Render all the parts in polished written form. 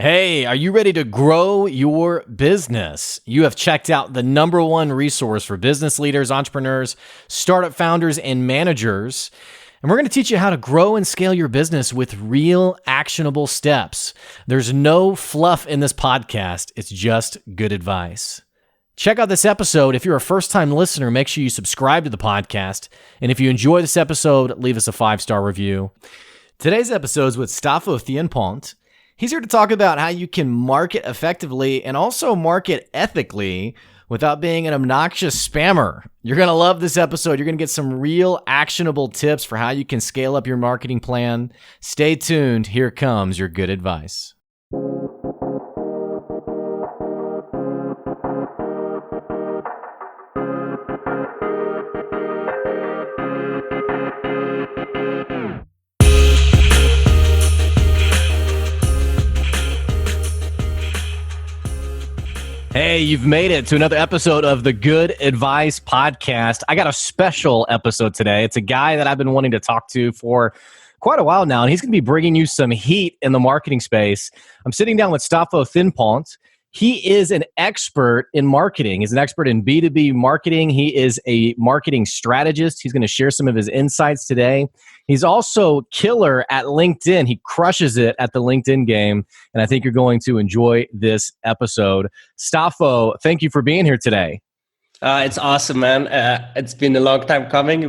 Hey, are you ready to grow your business? You have checked out the number one resource for business leaders, entrepreneurs, startup founders, and managers. And we're going to teach you how to grow and scale your business with real actionable steps. There's no fluff in this podcast. It's just good advice. Check out this episode. If you're a first-time listener, make sure you subscribe to the podcast. And if you enjoy this episode, leave us a 5-star review. Today's episode is with Stapho Thienpont. He's here to talk about how you can market effectively and also market ethically without being an obnoxious spammer. You're going to love this episode. You're going to get some real actionable tips for how you can scale up your marketing plan. Stay tuned. Here comes your good advice. Hey, you've made it to another episode of the Good Advice Podcast. I got a special episode today. It's a guy that I've been wanting to talk to for quite a while now, and he's going to be bringing you some heat in the marketing space. I'm sitting down with Stapho Thienpont. He is an expert in marketing. He's an expert in B2B marketing. He is a marketing strategist. He's going to share some of his insights today. He's also killer at LinkedIn. He crushes it at the LinkedIn game, and I think you're going to enjoy this episode. Stapho, thank you for being here today. It's awesome, man. It's been a long time coming.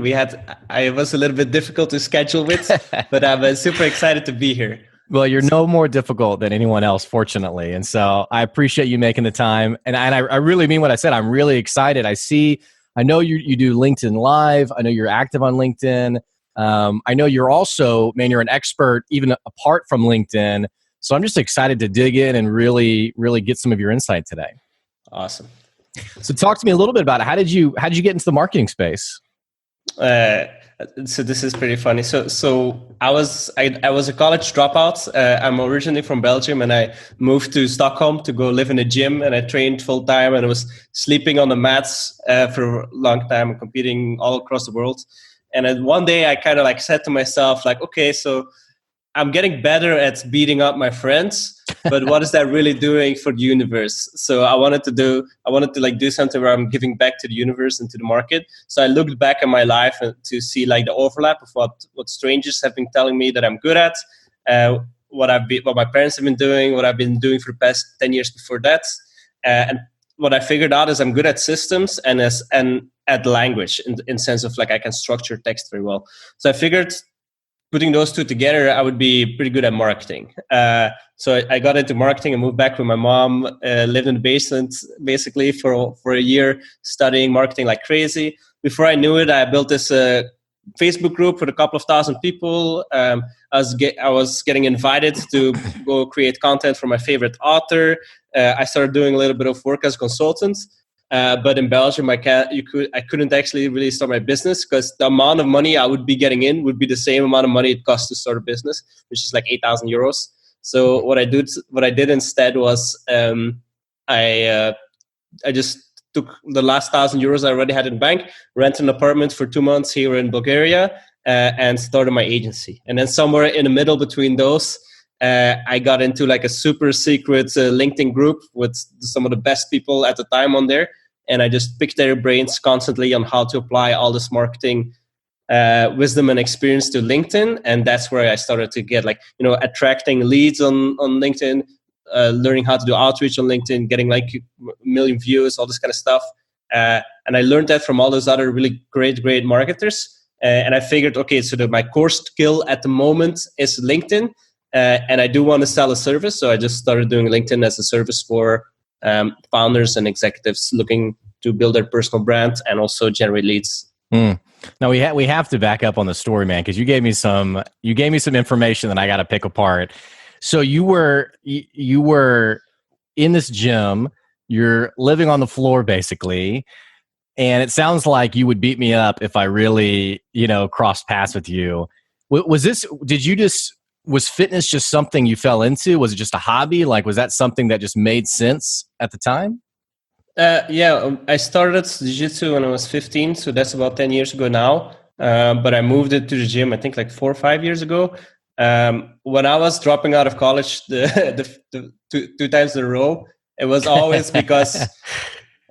I was a little bit difficult to schedule with, but I'm super excited to be here. Well, you're no more difficult than anyone else, fortunately. And so I appreciate you making the time. And I really mean what I said. I'm really excited. I know you do LinkedIn Live. I know you're active on LinkedIn. I know you're also, man, you're an expert even apart from LinkedIn. So I'm just excited to dig in and really, really get some of your insight today. Awesome. So talk to me a little bit about it. How did you get into the marketing space? So this is pretty funny. So I was a college dropout. I'm originally from Belgium, and I moved to Stockholm to go live in a gym, and I trained full time, and I was sleeping on the mats for a long time, competing all across the world. And then one day I kind of said to myself, okay, so I'm getting better at beating up my friends, but what is that really doing for the universe? So I wanted to do something where I'm giving back to the universe and to the market. So I looked back at my life to see the overlap of what strangers have been telling me that I'm good at, what my parents have been doing, what I've been doing for the past 10 years before that. And what I figured out is I'm good at systems and at language in sense of I can structure text very well. So I figured putting those two together, I would be pretty good at marketing. So I got into marketing and moved back with my mom, lived in the basement basically for a year, studying marketing like crazy. Before I knew it, I built this Facebook group with a couple of thousand people. I was getting invited to go create content for my favorite author. I started doing a little bit of work as a consultant. But in Belgium, I couldn't actually really start my business because the amount of money I would be getting in would be the same amount of money it costs to start a business, which is 8,000 euros. So what I did instead was I just took the last 1,000 euros I already had in the bank, rented an apartment for 2 months here in Bulgaria, and started my agency. And then somewhere in the middle between those, I got into a super secret LinkedIn group with some of the best people at the time on there. And I just picked their brains constantly on how to apply all this marketing wisdom and experience to LinkedIn. And that's where I started to get attracting leads on LinkedIn, learning how to do outreach on LinkedIn, getting a million views, all this kind of stuff. And I learned that from all those other really great marketers. And I figured, okay, so my core skill at the moment is LinkedIn. And I do want to sell a service. So I just started doing LinkedIn as a service for founders and executives looking to build their personal brand and also generate leads. Now we have to back up on the story, man, because you gave me some information that I got to pick apart. So you were in this gym, you're living on the floor basically, and it sounds like you would beat me up if I really, crossed paths with you. Was fitness just something you fell into? Was it just a hobby? Was that something that just made sense at the time? Yeah, I started jiu-jitsu when I was 15, so that's about 10 years ago now. But I moved it to the gym, I think 4 or 5 years ago. When I was dropping out of college the two times in a row, it was always because,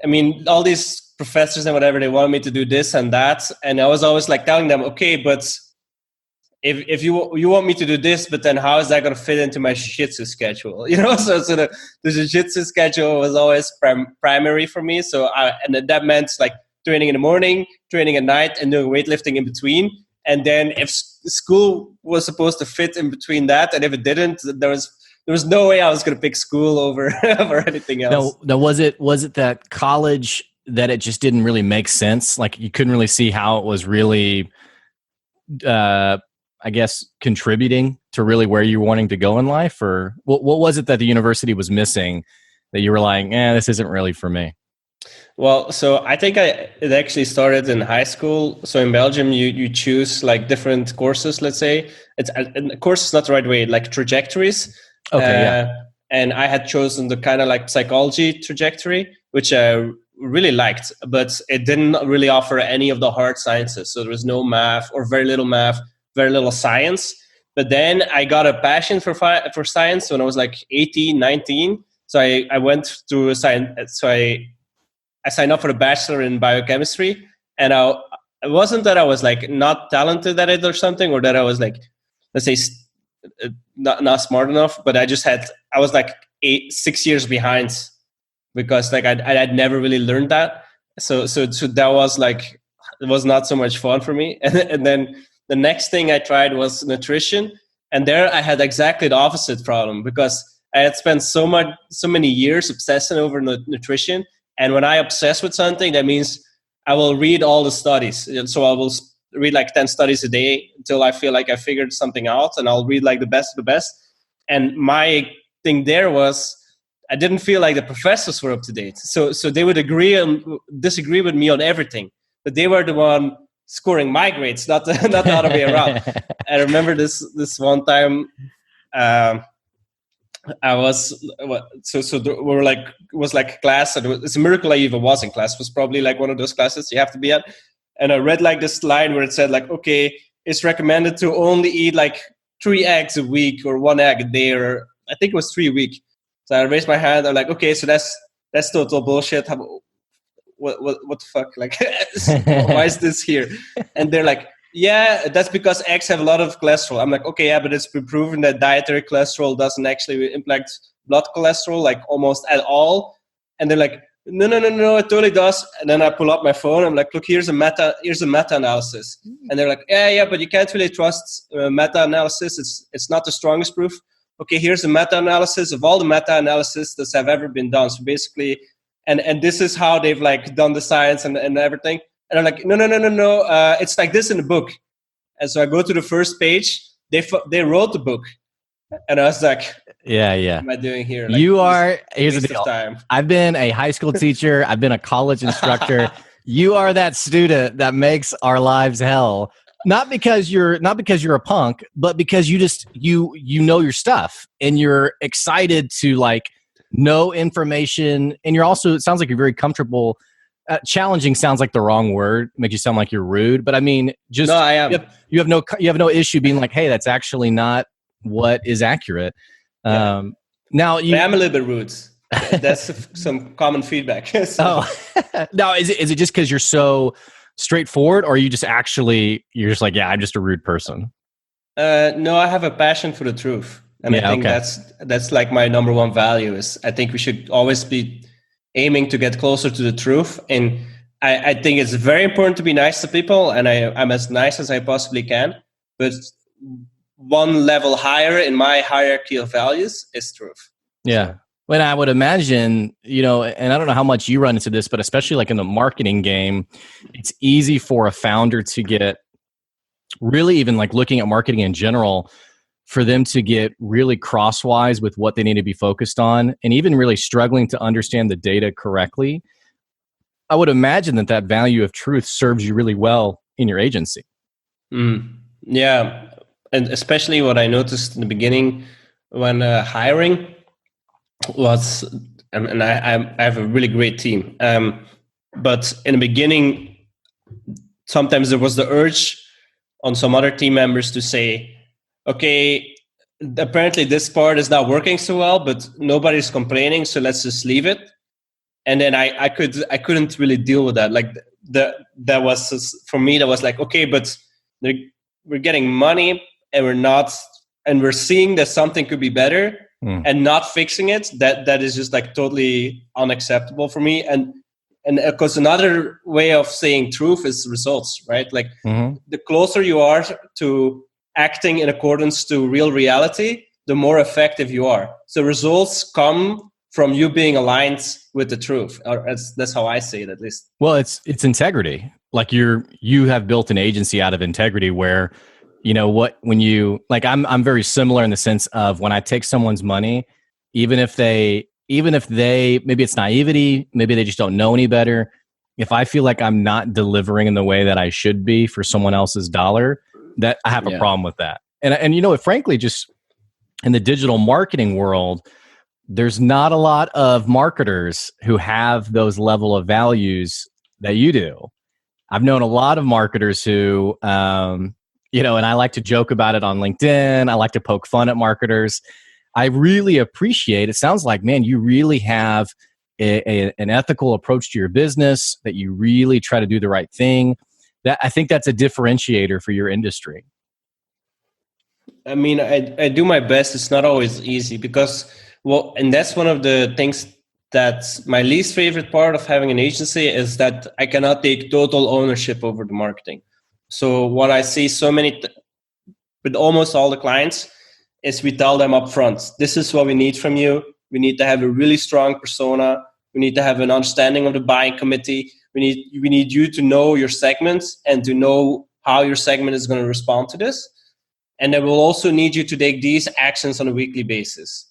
I mean, all these professors and whatever, they wanted me to do this and that. And I was always like telling them, okay, but if you want me to do this, but then how is that going to fit into my jiu-jitsu schedule? You know, so the jiu-jitsu schedule was always primary for me. So and that meant like training in the morning, training at night, and doing weightlifting in between. And then if school was supposed to fit in between that, and if it didn't, there was no way I was going to pick school over over anything else. No, was it that college that it just didn't really make sense? Like you couldn't really see how it was really, I guess, contributing to really where you were wanting to go in life? Or what was it that the university was missing that you were like, this isn't really for me? Well, so I think it actually started in high school. So in Belgium, you choose like different courses, let's say. It's course is not the right way, like trajectories. Okay, yeah. And I had chosen the kind of like psychology trajectory, which I really liked, but it didn't really offer any of the hard sciences. So there was no math or very little science. But then I got a passion for science when I was like 18, 19. So I went through a science. So I signed up for a bachelor in biochemistry, and it wasn't that I was like not talented at it or something, or that I was like, let's say, not smart enough, but I was like 6 years behind because like I had never really learned that. So that was like, it was not so much fun for me. And then the next thing I tried was nutrition, and there I had exactly the opposite problem because I had spent so many years obsessing over nutrition. And when I obsess with something, that means I will read all the studies. So I will read like 10 studies a day until I feel like I figured something out, and I'll read like the best of the best. And my thing there was, I didn't feel like the professors were up to date. So they would agree and disagree with me on everything, but they were the one scoring my grades, not the other way around. I remember this one time, I was we were like, it was like a class, and it's a miracle I even was in class. It was probably like one of those classes you have to be at. And I read like this line where it said like, okay, it's recommended to only eat like 3 eggs a week or 1 egg a day, or I think it was 3 a week. So I raised my hand. I'm like, okay, so that's total bullshit. What the fuck? Like, why is this here? And they're like, yeah, that's because eggs have a lot of cholesterol. I'm like, okay, yeah, but it's been proven that dietary cholesterol doesn't actually impact blood cholesterol like almost at all. And they're like, no, it totally does. And then I pull up my phone. I'm like, look, here's a meta-analysis. And they're like, yeah, but you can't really trust meta-analysis. It's not the strongest proof. Okay, here's a meta-analysis of all the meta-analysis that have ever been done. So basically, and this is how they've like done the science and everything. And I'm like, no. It's like this in the book. And so I go to the first page. They wrote the book, and I was like, yeah. What am I doing here? Like, here's the deal. I've been a high school teacher. I've been a college instructor. You are that student that makes our lives hell. Not because you're a punk, but because you know your stuff, and you're excited to like know information, and you're also, it sounds like you're very comfortable. Challenging sounds like the wrong word. Makes you sound like you're rude, but I mean, just no, I am. You have no issue being like, hey, that's actually not what is accurate. Yeah. Now I am a little bit rude. That's some common feedback. So. Oh, now is it just because you're so straightforward, or are you just you're just like, yeah, I'm just a rude person? No, I have a passion for the truth, and I think that's like my number one value. Is I think we should always be aiming to get closer to the truth. And I think it's very important to be nice to people, and I'm as nice as I possibly can. But one level higher in my hierarchy of values is truth. Yeah. So. Well, I would imagine, and I don't know how much you run into this, but especially like in the marketing game, it's easy for a founder to get really, even like looking at marketing in general, for them to get really crosswise with what they need to be focused on, and even really struggling to understand the data correctly. I would imagine that value of truth serves you really well in your agency. Yeah. And especially what I noticed in the beginning when hiring was, and I have a really great team. But in the beginning, sometimes there was the urge on some other team members to say, okay, apparently this part is not working so well, but nobody's complaining, so let's just leave it. And then I couldn't really deal with that. Like that was, for me, that was like, okay, but we're getting money and we're seeing that something could be better and not fixing it. That is just like totally unacceptable for me. And because another way of saying truth is results, right? Like the closer you are to acting in accordance to real reality, the more effective you are. So results come from you being aligned with the truth. Or that's how I say it, at least. Well, it's integrity. Like you have built an agency out of integrity where, when you like, I'm very similar in the sense of when I take someone's money, even if they maybe it's naivety, maybe they just don't know any better. If I feel like I'm not delivering in the way that I should be for someone else's dollar, that I have a problem with that. And frankly, just in the digital marketing world, there's not a lot of marketers who have those level of values that you do. I've known a lot of marketers who, and I like to joke about it on LinkedIn. I like to poke fun at marketers. I really appreciate, it sounds like, man, you really have an ethical approach to your business, that you really try to do the right thing. That I think that's a differentiator for your industry. I mean, I do my best. It's not always easy because, and that's one of the things that's my least favorite part of having an agency, is that I cannot take total ownership over the marketing. So what I see with almost all the clients is we tell them up front, this is what we need from you. We need to have a really strong persona. We need to have an understanding of the buying committee. We need you to know your segments and to know how your segment is going to respond to this. And then we'll also need you to take these actions on a weekly basis.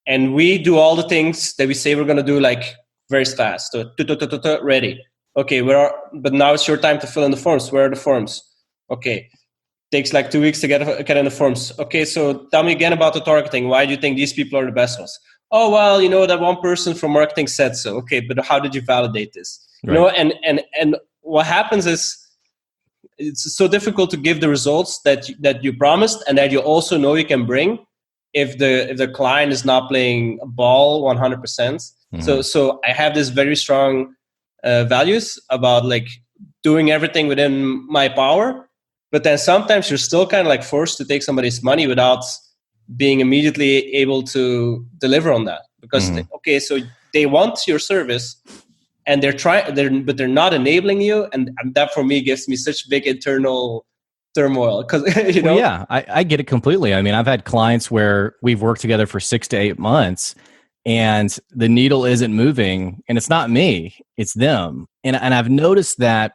And we do all the things that we say we're going to do, like very fast. So, ready. Okay, but now it's your time to fill in the forms. Where are the forms? Okay, takes like 2 weeks to get in the forms. Okay, so tell me again about the targeting. Why do you think these people are the best ones? Oh, well, that one person from marketing said so. Okay, but how did you validate this? Right. And what happens is, it's so difficult to give the results that you promised and that you also know you can bring if the client is not playing ball 100%. Mm-hmm. So I have this very strong values about like doing everything within my power, but then sometimes you're still kind of like forced to take somebody's money without being immediately able to deliver on that, because so they want your service and but they're not enabling you, and that for me gives me such big internal turmoil, because Well, yeah, I get it completely. I mean, I've had clients where we've worked together for 6 to 8 months and the needle isn't moving, and it's not me, it's them. And I've noticed that,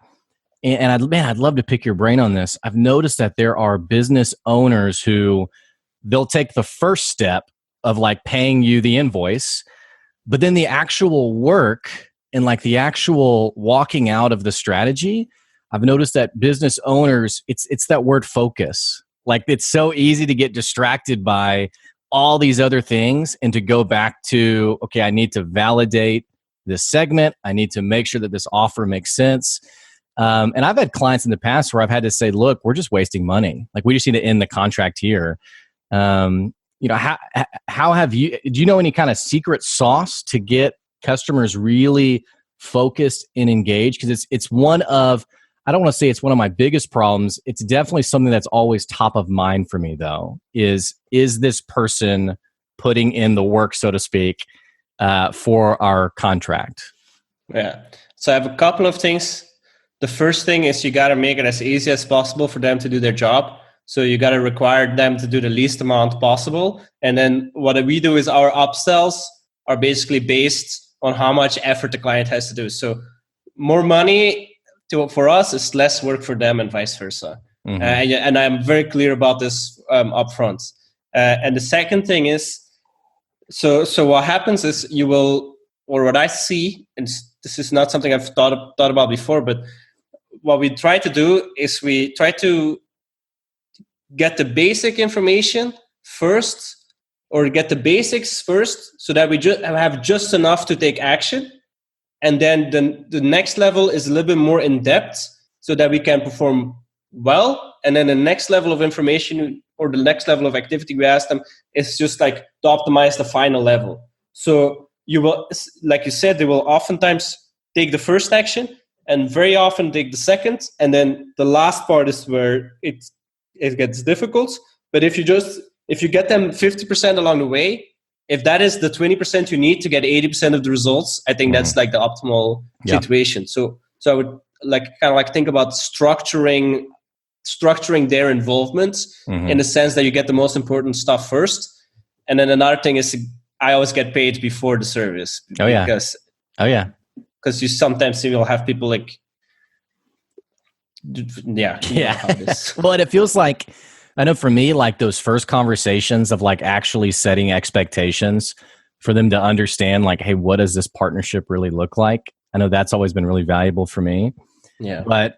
and I'd love to pick your brain on this. I've noticed that there are business owners who they'll take the first step of like paying you the invoice, but then the actual work and like the actual walking out of the strategy, I've noticed that business owners, it's that word focus. Like it's so easy to get distracted by all these other things and to go back to, okay, I need to validate this segment. I need to make sure that this offer makes sense. And I've had clients in the past where I've had to say, look, we're just wasting money. Like we just need to end the contract here. How have you, do you know any kind of secret sauce to get customers really focused and engaged? Because it's one of, I don't want to say it's one of my biggest problems. It's definitely something that's always top of mind for me, though, is this person putting in the work, so to speak, for our contract? Yeah. So I have a couple of things. The first thing is you got to make it as easy as possible for them to do their job. So you got to require them to do the least amount possible. And then what we do is our upsells are basically based on how much effort the client has to do. So more money for us is less work for them, and vice versa. Mm-hmm. And I'm very clear about this upfront. And the second thing is, so what happens is you will, or what I see, and this is not something I've thought about before, but what we try to do is we try to get the basic information first, or get the basics first, so that we have just enough to take action. And then the next level is a little bit more in depth, so that we can perform well, and then the next level of information or the next level of activity we ask them is just like to optimize the final level. So you will, like you said, they will oftentimes take the first action and very often take the second, and then the last part is where it gets difficult. But if you get them 50% along the way, if that is the 20% you need to get 80% of the results, I think that's like the optimal situation. So I would think about structuring their involvement in the sense that you get the most important stuff first. And then another thing is I always get paid before the service. Because you sometimes will have people like, Well, and it feels like, I know for me, like those first conversations of like actually setting expectations for them to understand like, hey, what does this partnership really look like? I know that's always been really valuable for me. Yeah. But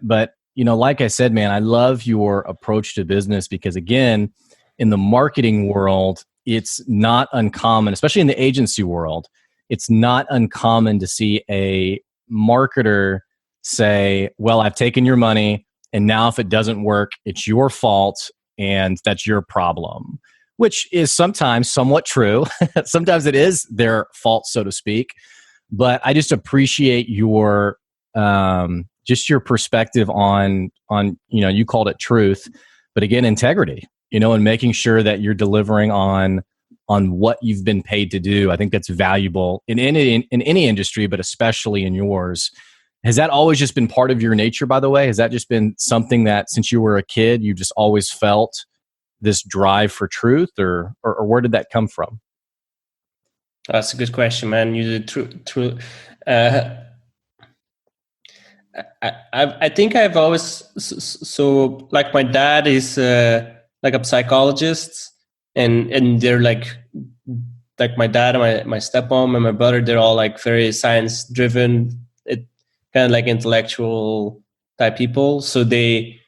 like I said, man, I love your approach to business because again, in the marketing world, it's not uncommon, especially in the agency world, it's not uncommon to see a marketer say, well, I've taken your money and now if it doesn't work, it's your fault and that's your problem, which is sometimes somewhat true. Sometimes it is their fault, so to speak. But I just appreciate your just your perspective on you called it truth, but again, integrity, and making sure that you're delivering on what you've been paid to do. I think that's valuable in any industry, but especially in yours. Has that always just been part of your nature, by the way? Has that just been something that since you were a kid, you just always felt this drive for truth, or where did that come from? That's a good question, man. You did true. I think I've always, so like my dad is like a psychologist, and they're like my dad and my stepmom and my brother, they're all like very science driven, kind of like intellectual type people. So they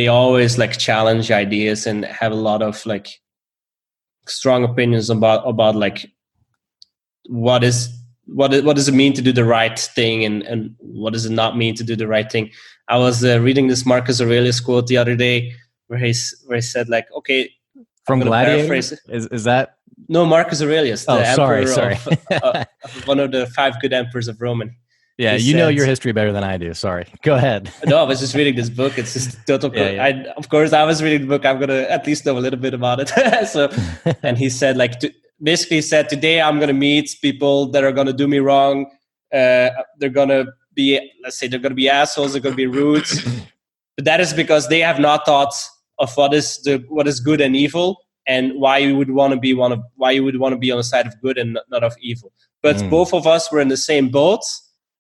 always like challenge ideas and have a lot of like strong opinions about like what does it mean to do the right thing, and what does it not mean to do the right thing. I was reading this Marcus Aurelius quote the other day where he said like, okay, from Gladiator? Is that? No, Marcus Aurelius, the emperor sorry. Of one of the 5 good emperors of Rome. Yeah, you know your history better than I do. Sorry. Go ahead. No, I was just reading this book. It's just total. Of course, I was reading the book. I'm going to at least know a little bit about it. So, and he said like, basically said, today I'm going to meet people that are going to do me wrong. They're going to be, let's say, they're going to be assholes. They're going to be rude. But that is because they have not thought of what is good and evil, and why you would want to be on the side of good and not of evil. But both of us were in the same boat,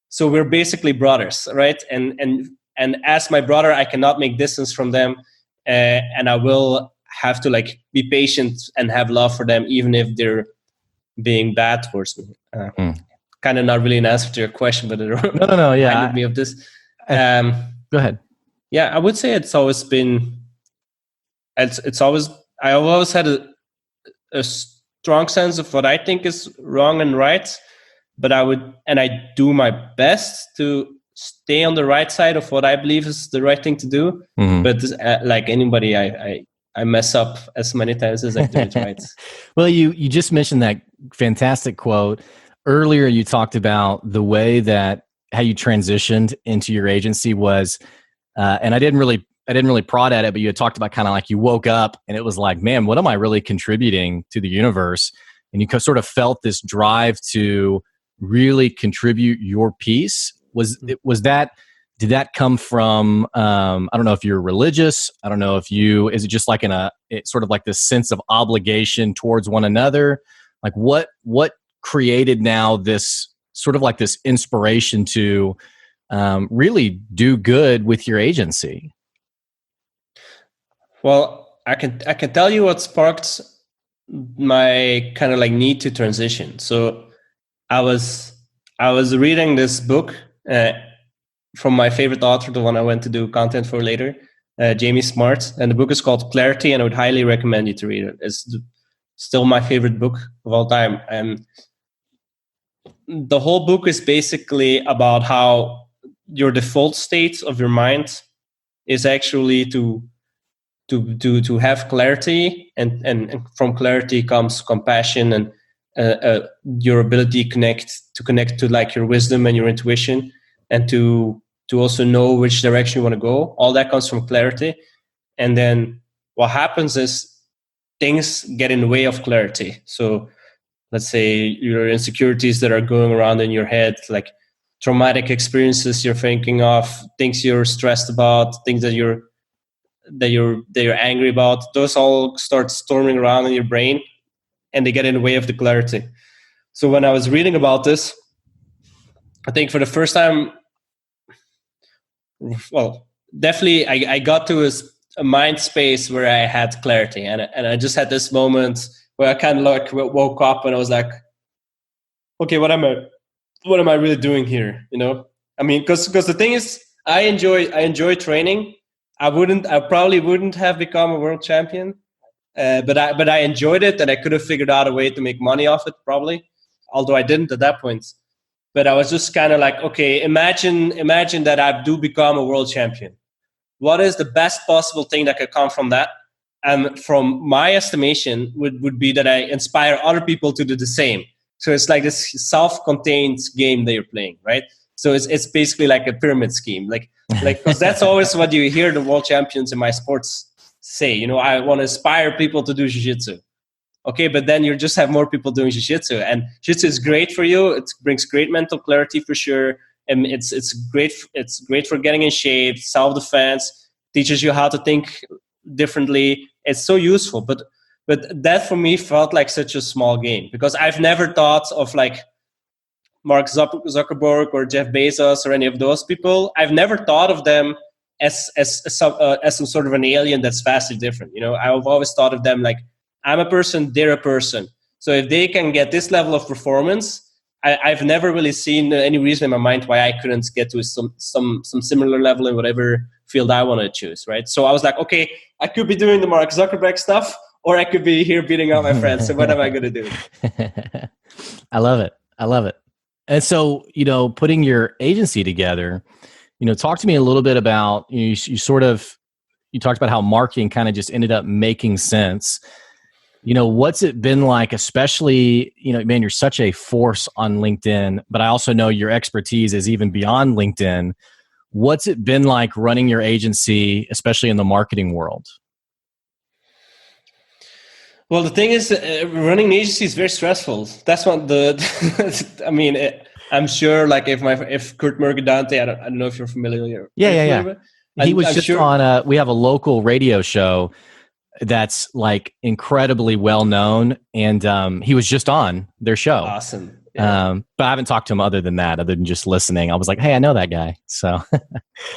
so we're basically brothers, right? And as my brother, I cannot make distance from them, and I will have to like be patient and have love for them, even if they're being bad towards me. Kind of not really an answer to your question, but it reminded me of this. Go ahead. Yeah, I would say it's always been. It's always. I always had a strong sense of what I think is wrong and right, but I do my best to stay on the right side of what I believe is the right thing to do. But like anybody, I mess up as many times as I do it right. Well, you just mentioned that fantastic quote earlier. You talked about the way that how you transitioned into your agency was, and I didn't really prod at it, but you had talked about kind of like you woke up and it was like, man, what am I really contributing to the universe? And you sort of felt this drive to really contribute your piece. Did that come from, I don't know if you're religious. I don't know is it just like it's sort of like this sense of obligation towards one another? Like what created now this sort of like this inspiration to really do good with your agency? Well, I can tell you what sparked my kind of like need to transition. So I was reading this book from my favorite author, the one I went to do content for later, Jamie Smart, and the book is called Clarity, and I would highly recommend you to read it. It's still my favorite book of all time. And the whole book is basically about how your default state of your mind is actually to have clarity, and from clarity comes compassion and your ability to connect to like your wisdom and your intuition, and to also know which direction you want to go. All that comes from clarity. And then what happens is things get in the way of clarity. So let's say your insecurities that are going around in your head, like traumatic experiences you're thinking of, things you're stressed about, things that you're angry about, those all start storming around in your brain, and they get in the way of the clarity. So when I was reading about this, I think for the first time, well, definitely I got to a mind space where I had clarity, and I just had this moment where I kind of like woke up and I was like, okay, what am I really doing here? You know, I mean, because the thing is, I enjoy training. I probably wouldn't have become a world champion, but I enjoyed it, and I could have figured out a way to make money off it probably, although I didn't at that point. But I was just kind of like, okay, imagine that I do become a world champion. What is the best possible thing that could come from that? And from my estimation, would be that I inspire other people to do the same. So it's like this self-contained game that you're playing, right? So it's basically like a pyramid scheme, like because that's always what you hear the world champions in my sports say. You know, I want to inspire people to do jiu-jitsu. Okay, but then you just have more people doing jiu-jitsu, and jiu-jitsu is great for you. It brings great mental clarity for sure, and it's great. It's great for getting in shape, self-defense, teaches you how to think differently. It's so useful, but that for me felt like such a small game, because I've never thought of like Mark Zuckerberg or Jeff Bezos or any of those people. I've never thought of them as some sort of an alien that's vastly different. You know, I've always thought of them like, I'm a person, they're a person. So if they can get this level of performance, I've never really seen any reason in my mind why I couldn't get to some similar level in whatever field I want to choose, right? So I was like, okay, I could be doing the Mark Zuckerberg stuff, or I could be here beating out my friends. So what am I going to do? I love it. And so, you know, putting your agency together, you know, talk to me a little bit about, you talked about how marketing kind of just ended up making sense. You know, what's it been like, especially, you know, man, you're such a force on LinkedIn, but I also know your expertise is even beyond LinkedIn. What's it been like running your agency, especially in the marketing world? Well, the thing is, running an agency is very stressful. That's what I mean, I'm sure like if Kurt Mercadante, I don't know if you're familiar. Yeah. He was just on we have a local radio show that's like incredibly well known, and he was just on their show. Awesome. Yeah. But I haven't talked to him other than just listening. I was like, hey, I know that guy. So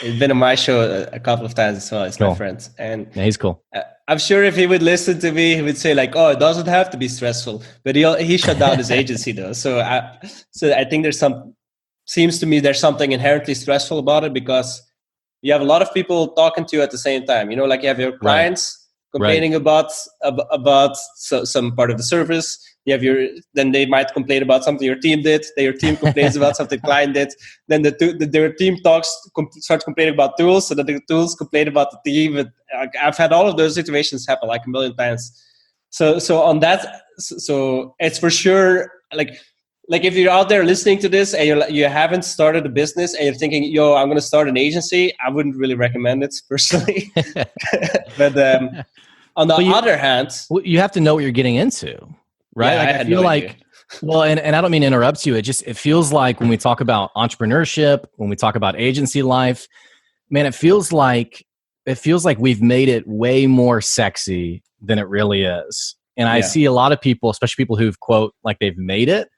he's been on my show a couple of times as well. He's cool. My friend, and yeah, he's cool. I'm sure if he would listen to me, he would say like, "Oh, it doesn't have to be stressful." But he shut down his agency though. So I think seems to me there's something inherently stressful about it, because you have a lot of people talking to you at the same time. You know, like you have your clients complaining about some part of the service. You have then they might complain about something your team did. Then your team complains about something client did. Then their team starts complaining about tools, so that the tools complain about the team. I've had all of those situations happen like a million times. So on that, so it's for sure like if you're out there listening to this and you haven't started a business and you're thinking, yo, I'm going to start an agency, I wouldn't really recommend it personally. But on the other hand, you have to know what you're getting into. Right. Yeah, like, I feel like, well, and I don't mean to interrupt you. It feels like when we talk about entrepreneurship, when we talk about agency life, man, it feels like we've made it way more sexy than it really is. And I see a lot of people, especially people who've quote, like they've made it.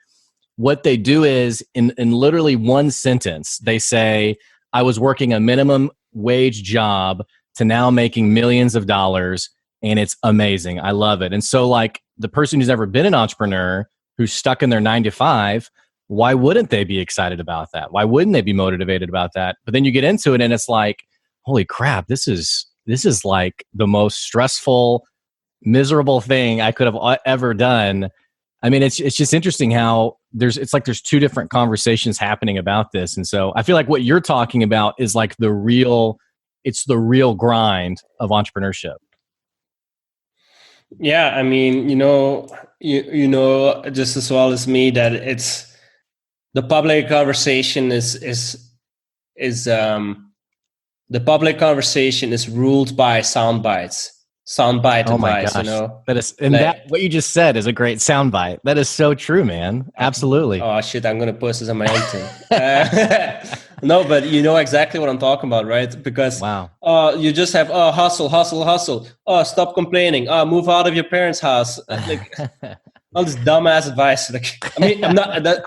What they do is in literally one sentence, they say, I was working a minimum wage job to now making millions of dollars. And it's amazing. I love it. And so like the person who's never been an entrepreneur, who's stuck in their 9-to-5, why wouldn't they be excited about that? Why wouldn't they be motivated about that? But then you get into it and it's like, holy crap, this is like the most stressful, miserable thing I could have ever done. I mean, it's just interesting how there's two different conversations happening about this. And so I feel like what you're talking about is like the real it's the real grind of entrepreneurship? Yeah, I mean, you know just as well as me that it's the public conversation is the public conversation is ruled by sound bites, soundbite Oh my advice. gosh. That is, and Like, that what you just said is a great soundbite. That is so true, man. Absolutely. oh shit, I'm gonna post this on my LinkedIn. No, but you know exactly what I'm talking about, right? Because Wow. you just have hustle, hustle, hustle. Stop complaining. Move out of your parents' house. Like all this dumbass advice. Like, I mean, I'm not that.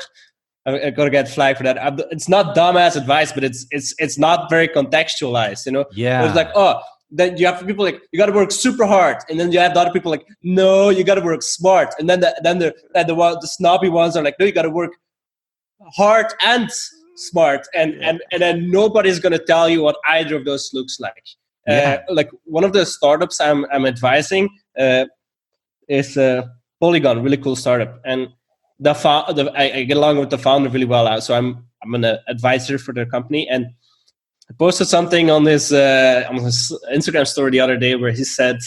I gotta get flagged for that. It's not dumbass advice, but it's not very contextualized. You know, it's like, Yeah. then you have people like, you got to work super hard, and then you have the other people like, no, you got to work smart, and then the snobby ones are like, no, you got to work hard and smart, and then nobody's gonna tell you what either of those looks like. Yeah. Like one of the startups I'm advising is Polygon, really cool startup, and I get along with the founder really well. So I'm an advisor for their company, and I posted something on his Instagram story the other day where he said,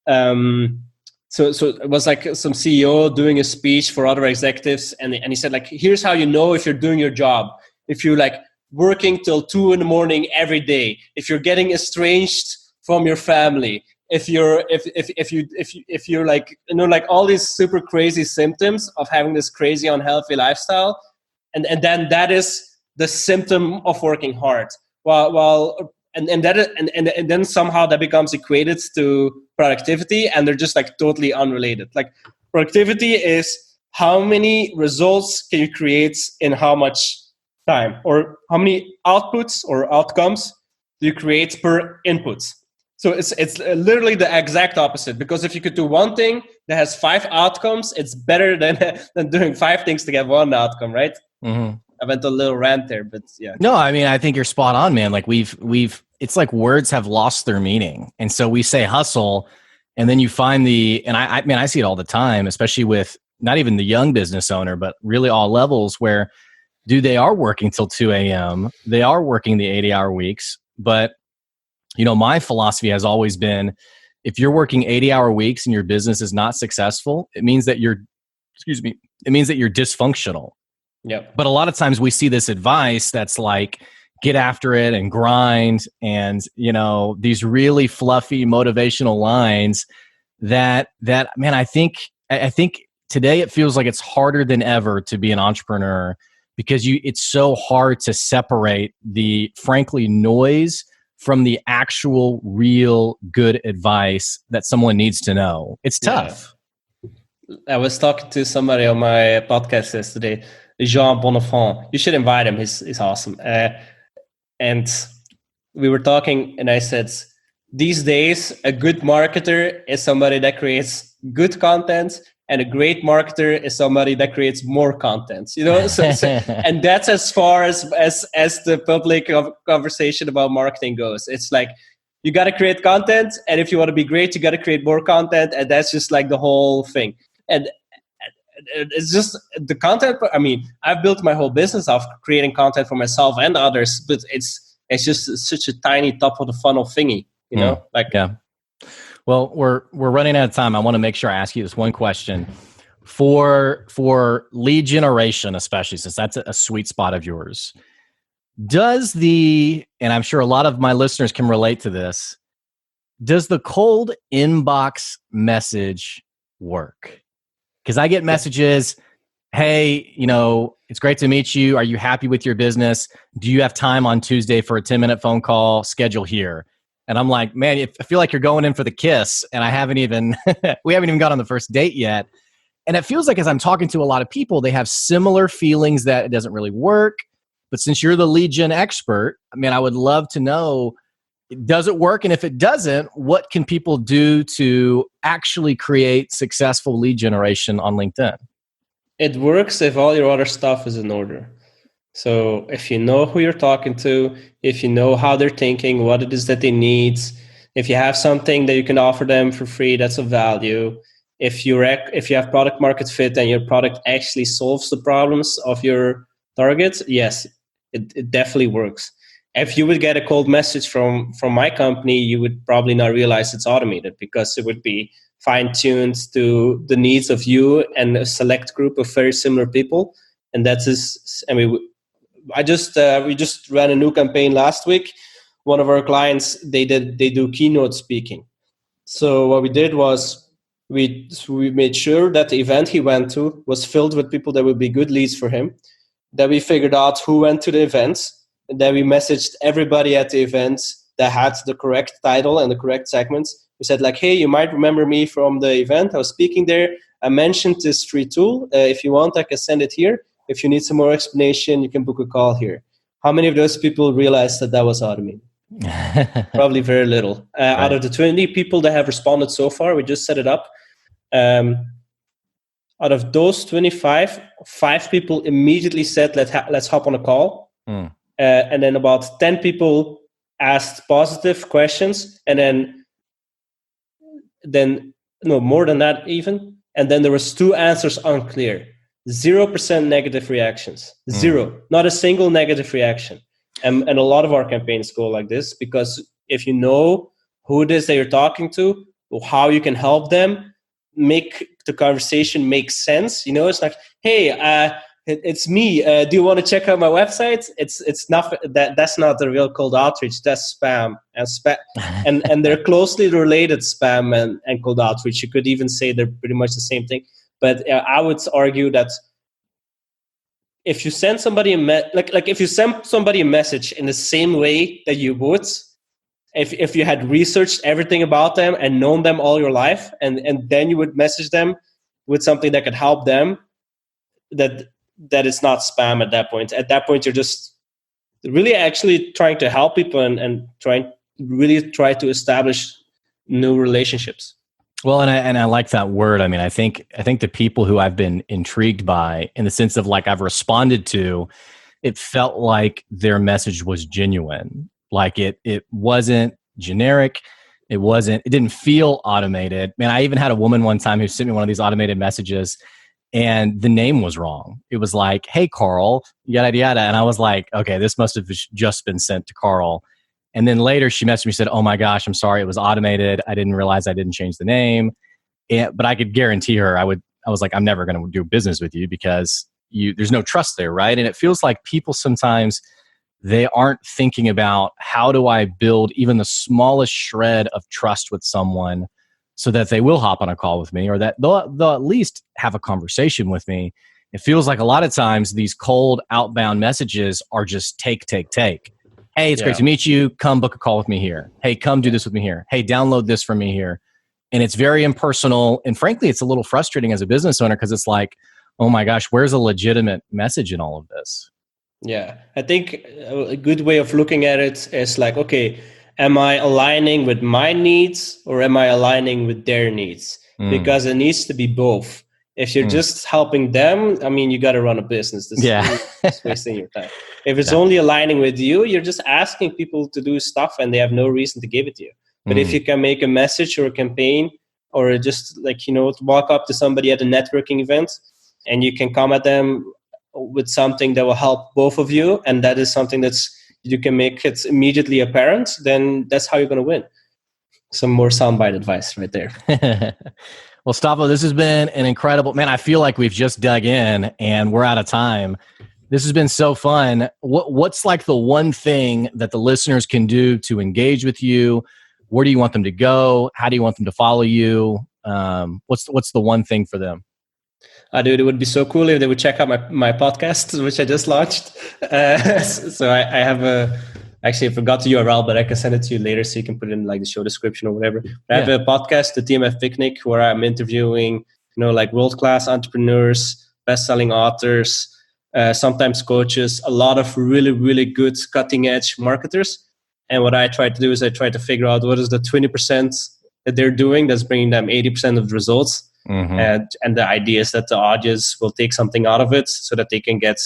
so it was like some CEO doing a speech for other executives, and he said like, here's how you know if you're doing your job: if you're like working till 2 a.m. every day, if you're getting estranged from your family, if you're like, you know, like all these super crazy symptoms of having this crazy unhealthy lifestyle, and then that is the symptom of working hard. And then somehow that becomes equated to productivity, and they're just like totally unrelated. Like productivity is how many results can you create in how much time, or how many outputs or outcomes do you create per input. So it's literally the exact opposite, because if you could do one thing that has 5 outcomes, it's better than doing 5 things to get 1 outcome, right? Mm-hmm. I went a little rant there, but yeah. No, I mean, I think you're spot on, man. Like it's like words have lost their meaning. And so we say hustle, and then you find and I mean, I see it all the time, especially with not even the young business owner, but really all levels where they are working till 2 a.m. They are working the 80-hour weeks. But, you know, my philosophy has always been, if you're working 80-hour weeks and your business is not successful, it means that you're dysfunctional. Yep. But a lot of times we see this advice that's like, get after it and grind, and, you know, these really fluffy motivational lines that man, I think today it feels like it's harder than ever to be an entrepreneur, because it's so hard to separate the frankly noise from the actual real good advice that someone needs to know. It's tough. Yeah. I was talking to somebody on my podcast yesterday, Jean Bonifant. You should invite him. He's awesome. And we were talking, and I said, these days, a good marketer is somebody that creates good content, and a great marketer is somebody that creates more content. You know, and that's as far as the public conversation about marketing goes. It's like, you got to create content, and if you want to be great, you got to create more content, and that's just like the whole thing. And it's just the content. I mean, I've built my whole business off creating content for myself and others, but it's just such a tiny top of the funnel thingy, you know? Like, yeah. Well, we're running out of time. I want to make sure I ask you this one question for lead generation, especially since that's a sweet spot of yours. And I'm sure a lot of my listeners can relate to this, does the cold inbox message work? Because I get messages, hey, you know, it's great to meet you. Are you happy with your business? Do you have time on Tuesday for a 10-minute phone call? Schedule here. And I'm like, man, I feel like you're going in for the kiss, and we haven't even got on the first date yet. And it feels like, as I'm talking to a lot of people, they have similar feelings that it doesn't really work. But since you're the lead gen expert, I mean, I would love to know, does it work? And if it doesn't, what can people do to actually create successful lead generation on LinkedIn? It works if all your other stuff is in order. So if you know who you're talking to, if you know how they're thinking, what it is that they need, if you have something that you can offer them for free that's of value, if you have product market fit and your product actually solves the problems of your targets, yes, it definitely works. if you would get a cold message from my company, you would probably not realize it's automated, because it would be fine-tuned to the needs of you and a select group of very similar people. And that is, I mean, we just ran a new campaign last week. One of our clients, they do keynote speaking. So what we did was we made sure that the event he went to was filled with people that would be good leads for him. Then we figured out who went to the events, and then we messaged everybody at the events that had the correct title and the correct segments. We said like, hey, you might remember me from the event. I was speaking there. I mentioned this free tool. If you want, I can send it here. If you need some more explanation, you can book a call here. How many of those people realized that was automated? Probably very little. Right. Out of the 20 people that have responded so far, we just set it up. Out of those 25, 5 people immediately said, let's hop on a call. And then about 10 people asked positive questions. And then no, more than that even. And then there was 2 answers unclear. 0% negative reactions. 0. Not a single negative reaction. And a lot of our campaigns go like this, because if you know who it is that you're talking to, or how you can help them, make the conversation make sense. You know, it's like, hey, it's me. Do you want to check out my website? It's not that's not the real cold outreach. That's spam and they're closely related, spam and cold outreach. You could even say they're pretty much the same thing. But I would argue that if you send somebody if you send somebody a message in the same way that you would if you had researched everything about them and known them all your life, and then you would message them with something that could help them, that is not spam at that point. At that point, you're just really actually trying to help people and try to establish new relationships. Well, and I like that word. I mean, I think the people who I've been intrigued by, in the sense of like I've responded to, it felt like their message was genuine. Like it wasn't generic. It didn't feel automated. Man, I even had a woman one time who sent me one of these automated messages, and the name was wrong. It was like, hey, Carl, yada, yada. And I was like, okay, this must have just been sent to Carl. And then later she messaged me and said, oh my gosh, I'm sorry, it was automated. I didn't realize I didn't change the name. But I could guarantee her, I was like, I'm never going to do business with you because there's no trust there, right? And it feels like people sometimes, they aren't thinking about how do I build even the smallest shred of trust with someone so that they will hop on a call with me, or that they'll at least have a conversation with me. It feels like a lot of times these cold outbound messages are just take. Hey, it's great to meet you. Come book a call with me here. Hey, come do this with me here. Hey, download this from me here. And it's very impersonal. And frankly, it's a little frustrating as a business owner because it's like, oh my gosh, where's a legitimate message in all of this? Yeah, I think a good way of looking at it is like, okay, am I aligning with my needs or am I aligning with their needs? Because it needs to be both. If you're just helping them, I mean, you got to run a business. This is wasting your time. If it's only aligning with you, you're just asking people to do stuff and they have no reason to give it to you. But if you can make a message or a campaign, or just like, walk up to somebody at a networking event and you can come at them with something that will help both of you, and that is something you can make it immediately apparent, then that's how you're going to win. Some more soundbite advice right there. Well, Stapho, this has been an incredible, man, I feel like we've just dug in and we're out of time. This has been so fun. What's like the one thing that the listeners can do to engage with you? Where do you want them to go? How do you want them to follow you? What's the one thing for them? Dude, it would be so cool if they would check out my podcast, which I just launched. So I have actually I forgot the URL, but I can send it to you later so you can put it in like the show description or whatever. I have a podcast, the TMF Picnic, where I'm interviewing, like world-class entrepreneurs, best-selling authors, sometimes coaches, a lot of really, really good cutting-edge marketers. And what I try to do is I try to figure out what is the 20% that they're doing that's bringing them 80% of the results. And the idea is that the audience will take something out of it so that they can get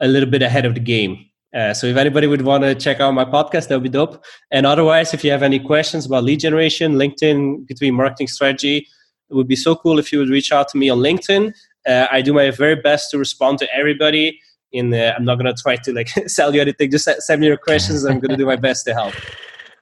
a little bit ahead of the game. So if anybody would want to check out my podcast, that would be dope. And otherwise, if you have any questions about lead generation, LinkedIn, B2B marketing strategy, it would be so cool if you would reach out to me on LinkedIn. I do my very best to respond to everybody. I'm not going to try to like sell you anything. Just send me your questions. I'm going to do my best to help.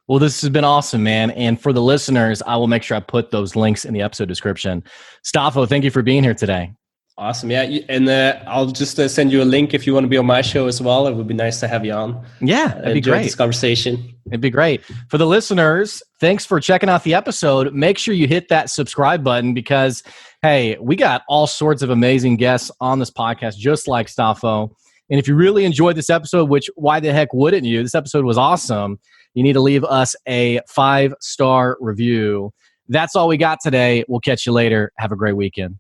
Well, this has been awesome, man. And for the listeners, I will make sure I put those links in the episode description. Stapho, thank you for being here today. Awesome. Yeah. And I'll just send you a link if you want to be on my show as well. It would be nice to have you on. Yeah, that'd be great. This conversation. It'd be great. For the listeners, thanks for checking out the episode. Make sure you hit that subscribe button because, hey, we got all sorts of amazing guests on this podcast, just like Stapho. And if you really enjoyed this episode, which why the heck wouldn't you? This episode was awesome. You need to leave us a 5-star review. That's all we got today. We'll catch you later. Have a great weekend.